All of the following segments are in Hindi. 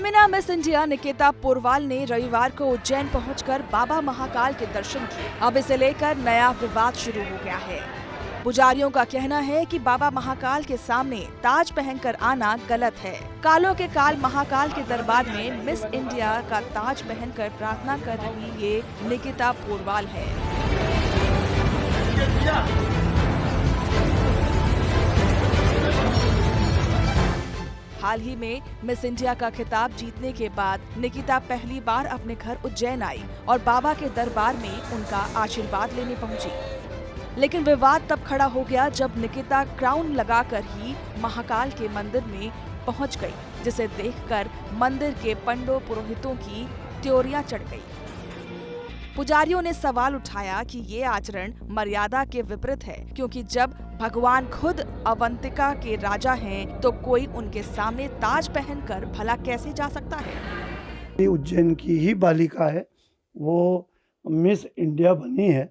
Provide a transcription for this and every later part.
फेमिना मिस इंडिया निकिता पोरवाल ने रविवार को उज्जैन पहुंचकर बाबा महाकाल के दर्शन किए। अब इसे लेकर नया विवाद शुरू हो गया है। पुजारियों का कहना है कि बाबा महाकाल के सामने ताज पहनकर आना गलत है। कालों के काल महाकाल के दरबार में मिस इंडिया का ताज पहनकर प्रार्थना कर रही ये निकिता पोरवाल है। हाल ही में मिस इंडिया का खिताब जीतने के बाद निकिता पहली बार अपने घर उज्जैन आई और बाबा के दरबार में उनका आशीर्वाद लेने पहुंची। लेकिन विवाद तब खड़ा हो गया जब निकिता क्राउन लगाकर ही महाकाल के मंदिर में पहुंच गई, जिसे देखकर मंदिर के पंडों पुरोहितों की त्योरियां चढ़ गई। पुजारियों ने सवाल उठाया कि ये आचरण मर्यादा के विपरीत है, क्योंकि जब भगवान खुद अवंतिका के राजा हैं, तो कोई उनके सामने ताज पहनकर भला कैसे जा सकता है। उज्जैन की ही बालिका है, वो मिस इंडिया बनी है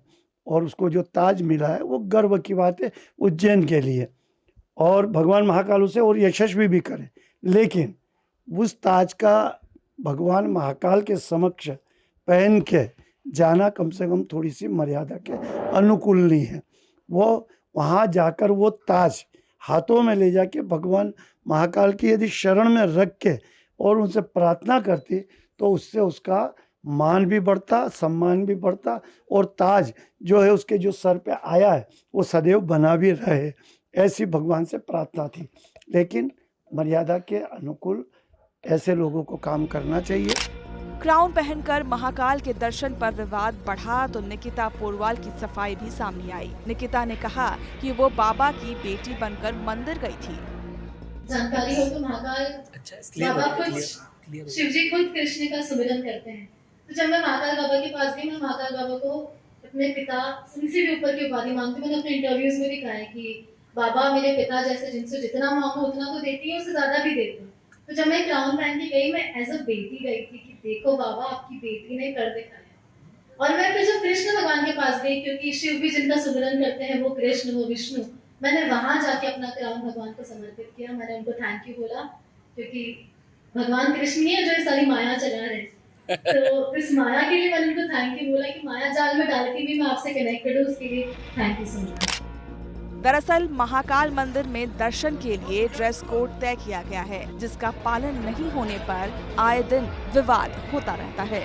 और उसको जो ताज मिला है वो गर्व की बात है उज्जैन के लिए, और भगवान महाकाल उसे और यशस्वी भी करे। लेकिन उस ताज का भगवान महाकाल के समक्ष पहन के जाना कम से कम थोड़ी सी मर्यादा के अनुकूल नहीं है। वो वहाँ जाकर वो ताज हाथों में ले जाके भगवान महाकाल की यदि शरण में रख के और उनसे प्रार्थना करती तो उससे उसका मान भी बढ़ता, सम्मान भी बढ़ता, और ताज जो है उसके जो सर पे आया है वो सदैव बना भी रहे, ऐसी भगवान से प्रार्थना थी। लेकिन मर्यादा के अनुकूल ऐसे लोगों को काम करना चाहिए। क्राउन पहनकर महाकाल के दर्शन पर विवाद बढ़ा तो निकिता पोरवाल की सफाई भी सामने आई। निकिता ने कहा कि वो बाबा की बेटी बनकर मंदिर गई थी। जानकारी हो तो महाकाल बाबा खुद शिव जी खुद कृष्ण का सुमिरन करते हैं। तो जब मैं महाकाल बाबा के पास गई, मैं महाकाल बाबा को अपने पिता, उनसे भी ऊपर की उपाधि मांगती। मैंने अपने इंटरव्यूज में भी कहा है कि बाबा मेरे पिता जैसे, जिनसे जितना मांगो उतना तो देती है, उससे ज्यादा भी देती है। तो जब मैं क्राउन पहन के गई, मैं एज अ बेटी गई थी कि देखो बाबा आपकी बेटी ने कर दिखाया। और मैं फिर जब कृष्ण भगवान के पास गई, क्योंकि शिव भी जिनका सुमिरन करते हैं वो कृष्ण, वो विष्णु, मैंने वहां जाके अपना क्राउन भगवान को समर्पित किया। मैंने उनको थैंक यू बोला, क्योंकि भगवान कृष्ण ही है जो ये सारी माया चला रहे हैं। तो इस माया के लिए मैंने उनको थैंक यू बोला कि माया जाल में डाल के भी मैं आपसे कनेक्टेड हूँ, उसके लिए थैंक यू सो मच। दरअसल महाकाल मंदिर में दर्शन के लिए ड्रेस कोड तय किया गया है, जिसका पालन नहीं होने पर आए दिन विवाद होता रहता है।